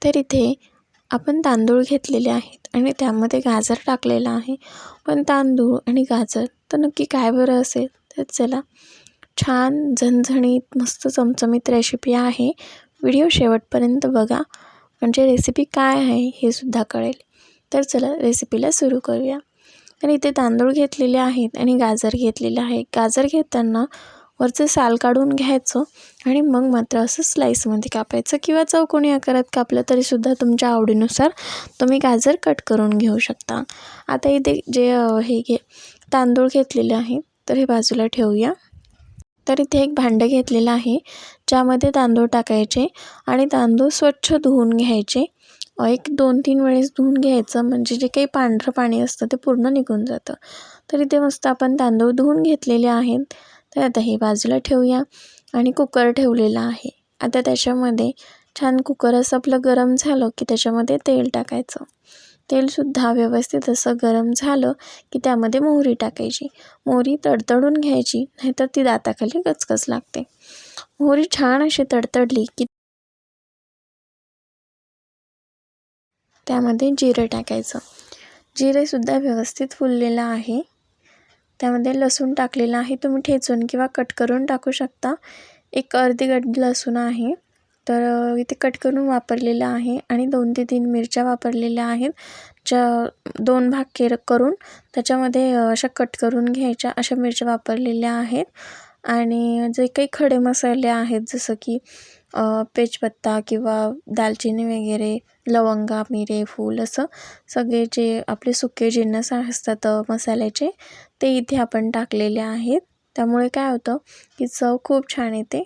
तर इथे आपण तांदूळ घेतलेले आहेत आणि त्यामध्ये गाजर टाकलेला आहे. पण तांदूळ आणि गाजर तर नक्की काय बरं असेल? तर चला, छान झणझणीत मस्त चमचमीत रेसिपी आहे. व्हिडिओ शेवटपर्यंत बघा, म्हणजे रेसिपी काय आहे हे सुद्धा कळेल. तर चला रेसिपीला सुरू करूया. तर इथे तांदूळ घेतलेले आहेत आणि गाजर घेतलेले आहे. गाजर घेताना वरचं साल काढून घ्यायचं आणि मग मात्र असं स्लाईसमध्ये कापायचं किंवा चौकोनी आकारात कापलं तरीसुद्धा तुमच्या आवडीनुसार तुम्ही गाजर कट करून घेऊ शकता. आता इथे जे तांदूळ घेतलेले आहेत तर हे बाजूला ठेवूया. तर इथे एक भांडं घेतलेलं आहे, ज्यामध्ये तांदूळ टाकायचे आणि तांदूळ स्वच्छ धुवून घ्यायचे. एक 2-3 वेळेस धुवून घ्यायचं, म्हणजे जे काही पांढरं पाणी असतं ते पूर्ण निघून जातं. तर इथे मस्त आपण तांदूळ धुवून घेतलेले आहेत. तर आता हे बाजूला ठेवूया आणि कुकर ठेवलेला आहे. आता त्याच्यामध्ये छान कुकर असं आपलं गरम झालं की त्याच्यामध्ये तेल टाकायचं. तेलसुद्धा व्यवस्थित असं गरम झालं की त्यामध्ये मोहरी टाकायची. मोहरी तडतडून घ्यायची, नाहीतर ती दाताखाली कचकच लागते. मोहरी छान अशी तडतडली की त्यामध्ये जिरं टाकायचं. जिरेसुद्धा व्यवस्थित फुललेलं आहे. त्यामध्ये लसूण टाकलेला आहे, तुम्ही ठेचून किंवा कट करून टाकू शकता. एक अर्धी गड्डी लसूण आहे, तर इथे कट करून वापरलेला आहे आणि 2 ते 3 मिरच्या वापरलेल्या आहेत, ज्या 2 भाग करून त्याच्यामध्ये अशा कट करून घ्यायच्या, अशा मिरच्या वापरलेल्या आहेत. आणि जे काही खडे मसाले आहेत जसं की तेजपत्ता किंवा दालचिनी वगैरे, लवंगा, मिरे, फूल असं सगळे जे आपले सुके जिन्नस असतात मसाल्याचे, ते इथे आपण टाकलेले आहेत. त्यामुळे काय होतं की चव खूप छान येते.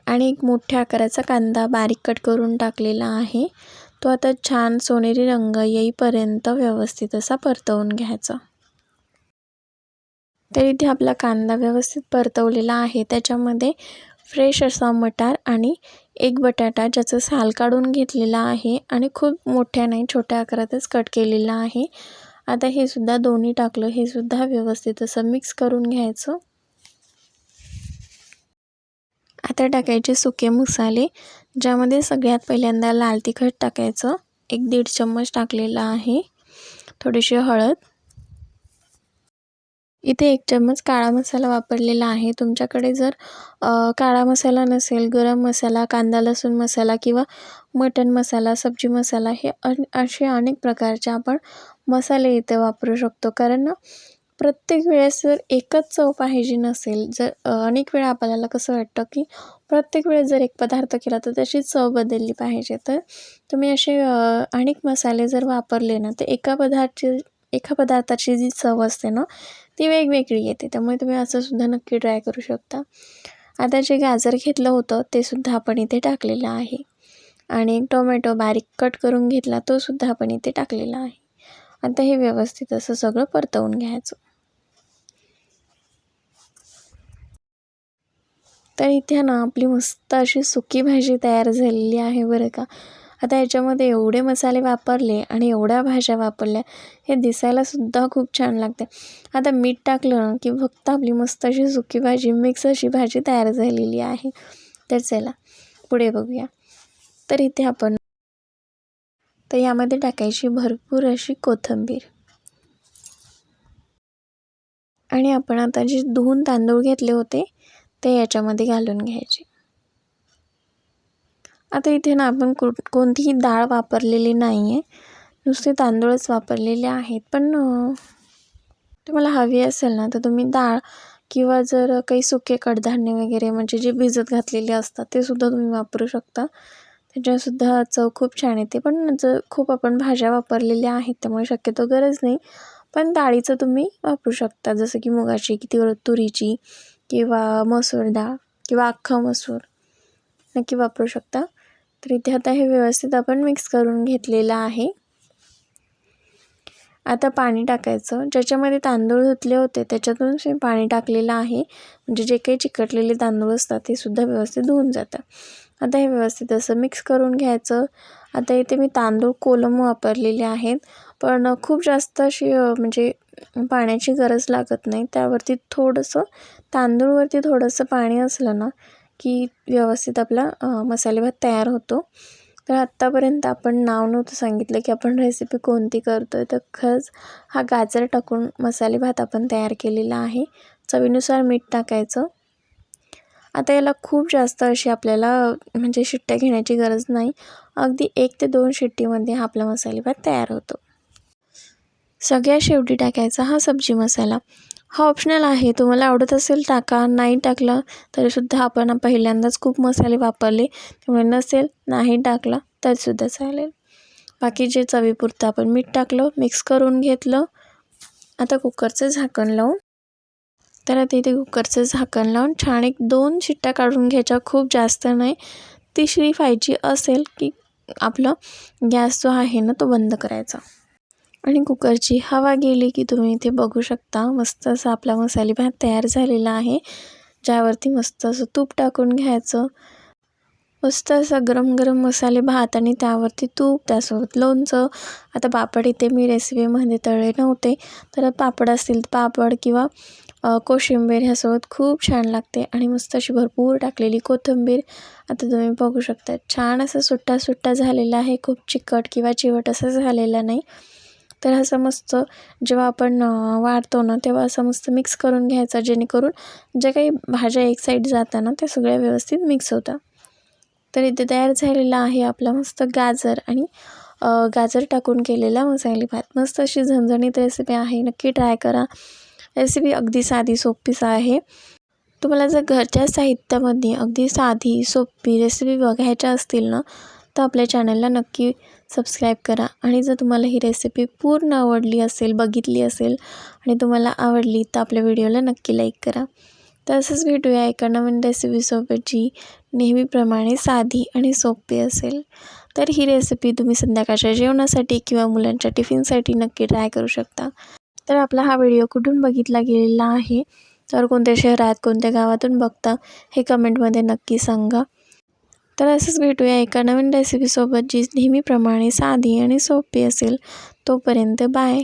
आणि एक मोठ्या आकाराचा कांदा बारीक कट करून टाकलेला आहे. तो आता छान सोनेरी रंग येईपर्यंत व्यवस्थित असा परतवून घ्यायचा. तर इथे आपला कांदा व्यवस्थित परतवलेला आहे. त्याच्यामध्ये फ्रेश असा मटार आणि एक बटाटा ज्याचं साल काढून घेतलेला आहे आणि खूप मोठ्या नाही, छोट्या आकारातच कट केलेला आहे. आता हे सुद्धा दोन्ही टाकलं, हे सुद्धा व्यवस्थित असं मिक्स करून घ्यायचं. आता टाकायचे सुके मसाले, ज्यामध्ये सगळ्यात पहिल्यांदा लाल तिखट टाकायचं, 1-1.5 चम्मच टाकलेला आहे. थोडीशी हळद, इथे 1 चम्मच काळा मसाला वापरलेला आहे. तुमच्याकडे जर काळा मसाला नसेल, गरम मसाला, कांदा लसूण मसाला किंवा मटण मसाला, सब्जी मसाला, हे असे अनेक प्रकारचे आपण मसाले इथे वापरू शकतो. कारण प्रत्येक वेळेस जर एकच चव पाहिजे नसेल, जर अनेक वेळा आपल्याला कसं वाटतं की प्रत्येक वेळेस जर एक पदार्थ केला तर त्याची चव बदलली पाहिजे, तर तुम्ही असे अनेक मसाले जर वापरले ना, तर एका पदार्थाची जी चव असते ना ती वेगवेगळी येते. त्यामुळे तुम्ही असं सुद्धा नक्की ट्राय करू शकता. आता जे गाजर घेतलं होतं ते सुद्धा आपण इथे टाकलेलं आहे आणि टोमॅटो बारीक कट करून घेतला तो सुद्धा आपण इथे टाकलेला आहे. आता हे व्यवस्थित असं सगळं परतवून घ्यायचं. तर इथे ना आपली मस्त अशी सुकी भाजी तयार झालेली आहे बरं का. आता याच्यामध्ये एवढे मसाले वापरले आणि एवढ्या भाज्या वापरल्या, हे दिसायलासुद्धा खूप छान लागते. आता मीठ टाकलं ना की फक्त आपली मस्त अशी सुकी भाजी, मिक्स अशी भाजी तयार झालेली आहे. तर चला पुढे बघूया. तर इथे आपण यामध्ये टाकायची भरपूर अशी कोथिंबीर आणि आपण आता जे धुवून तांदूळ घेतले होते ते याच्यामध्ये घालून घ्यायचे. आता इथे ना आपण कोणतीही डाळ वापरलेली नाही आहे, नुसते तांदूळच वापरलेले आहेत. पण तुम्हाला हवी असेल ना तर तुम्ही डाळ किंवा जर काही सुके कडधान्य वगैरे म्हणजे जे भिजत घातलेले असतात ते सुद्धा तुम्ही वापरू शकता. त्याच्यासुद्धा चव खूप छान येते. पण जर खूप आपण भाज्या वापरलेल्या आहेत त्यामुळे शक्यतो गरज नाही. पण डाळीचं तुम्ही वापरू शकता, जसं की मुगाची किंवा तुरीची किंवा मसूर डाळ किंवा अख्खा मसूर नक्की वापरू शकता. तर इथे आता हे व्यवस्थित आपण मिक्स करून घेतलेलं आहे. आता पाणी टाकायचं, ज्याच्यामध्ये तांदूळ धुतले होते त्याच्यातूनच मी पाणी टाकलेलं आहे, म्हणजे जे काही चिकटलेले तांदूळ असतात ते सुद्धा व्यवस्थित धुवून जातात. आता हे व्यवस्थित असं मिक्स करून घ्यायचं. आता इथे मी तांदूळ कोलम वापरलेले आहेत, पण खूप जास्त अशी म्हणजे पाण्याची गरज लागत नाही. त्यावरती थोडंसं तांदूळवरती थोडंसं पाणी असलं ना की व्यवस्थित आपला मसाले भात तयार होतो. तर आत्तापर्यंत आपण नाव नव्हतं सांगितलं की आपण रेसिपी कोणती करतो आहे. तर खरंच हा गाजर टाकून मसाले भात आपण तयार केलेला आहे. चवीनुसार मीठ टाकायचं. आता याला खूप जास्त अशी आपल्याला म्हणजे शिट्ट्या घेण्याची गरज नाही. अगदी 1 ते 2 शिट्टीमध्ये हा आपला मसाले भात तयार होतो. सगळ्यात शेवटी टाकायचा हा सब्जी मसाला. हा ऑप्शनल आहे, तुम्हाला आवडत असेल टाका, नाही टाकलं तरीसुद्धा आपण पहिल्यांदाच खूप मसाले वापरले त्यामुळे नसेल नाही टाकला तरीसुद्धा चालेल. बाकी जे चवीपुरतं आपण मीठ टाकलं, मिक्स करून घेतलं. आता कुकरचं झाकण लावून आता इथे कुकरचं झाकण लावून छान 1-2 शिट्ट्या काढून घ्यायच्या, खूप जास्त नाही. तिसरी व्हायची असेल की आपलं गॅस जो आहे ना तो बंद करायचा आणि कुकरची हवा गेली की तुम्ही इथे बघू शकता मस्त असा आपला मसाले भात तयार झालेला आहे. ज्यावरती मस्त असं तूप टाकून घ्यायचं. मस्त असा गरम गरम मसाले भात आणि त्यावरती तूप, त्यासोबत लोणचं. आता पापड इथे मी रेसिपीमध्ये तळले नव्हते, तर पापड असतील पापड किंवा कोशिंबीर ह्यासोबत खूप छान लागते आणि मस्त अशी भरपूर टाकलेली कोथिंबीर. आता तुम्ही बघू शकता छान असं सुट्टा सुट्टा झालेला आहे, खूप चिकट किंवा चिवट असं झालेलं नाही. तर असं मस्त जेव्हा आपण वाढतो ना तेव्हा असं मस्त मिक्स करून घ्यायचं, जेणेकरून ज्या काही भाज्या एक साईड जाताना त्या सगळ्या व्यवस्थित मिक्स होतात. तर इथे तयार झालेला आहे आपला मस्त गाजर आणि गाजर टाकून केलेला मसाले भात. मस्त अशी झणझणीत रेसिपी आहे, नक्की ट्राय करा. रेसिपी अगदी साधी सोपीच आहे. तुम्हाला जर घरच्या साहित्यामध्ये अगदी साधी सोपी रेसिपी बघायच्या असतील ना तर आपल्या चॅनलला नक्की सबस्क्राईब करा. आणि जर तुम्हाला ही रेसिपी पूर्ण आवडली असेल, बघितली असेल आणि तुम्हाला आवडली तर आपल्या व्हिडिओला नक्की लाईक करा. तर असंच भेटूया एका नवीन रेसिपीसोबत जी नेहमीप्रमाणे साधी आणि सोपी असेल. तर ही रेसिपी तुम्ही संध्याकाळच्या जेवणासाठी किंवा मुलांच्या टिफिनसाठी नक्की ट्राय करू शकता. तर आपला हा व्हिडिओ कुठून बघितला गेलेला आहे, तर कोणत्या शहरात कोणत्या गावातून बघता हे कमेंटमध्ये नक्की सांगा. तर असंच भेटूया एका नवीन रेसिपीसोबत जी नेहमीप्रमाणे साधी आणि सोपी असेल. तोपर्यंत बाय.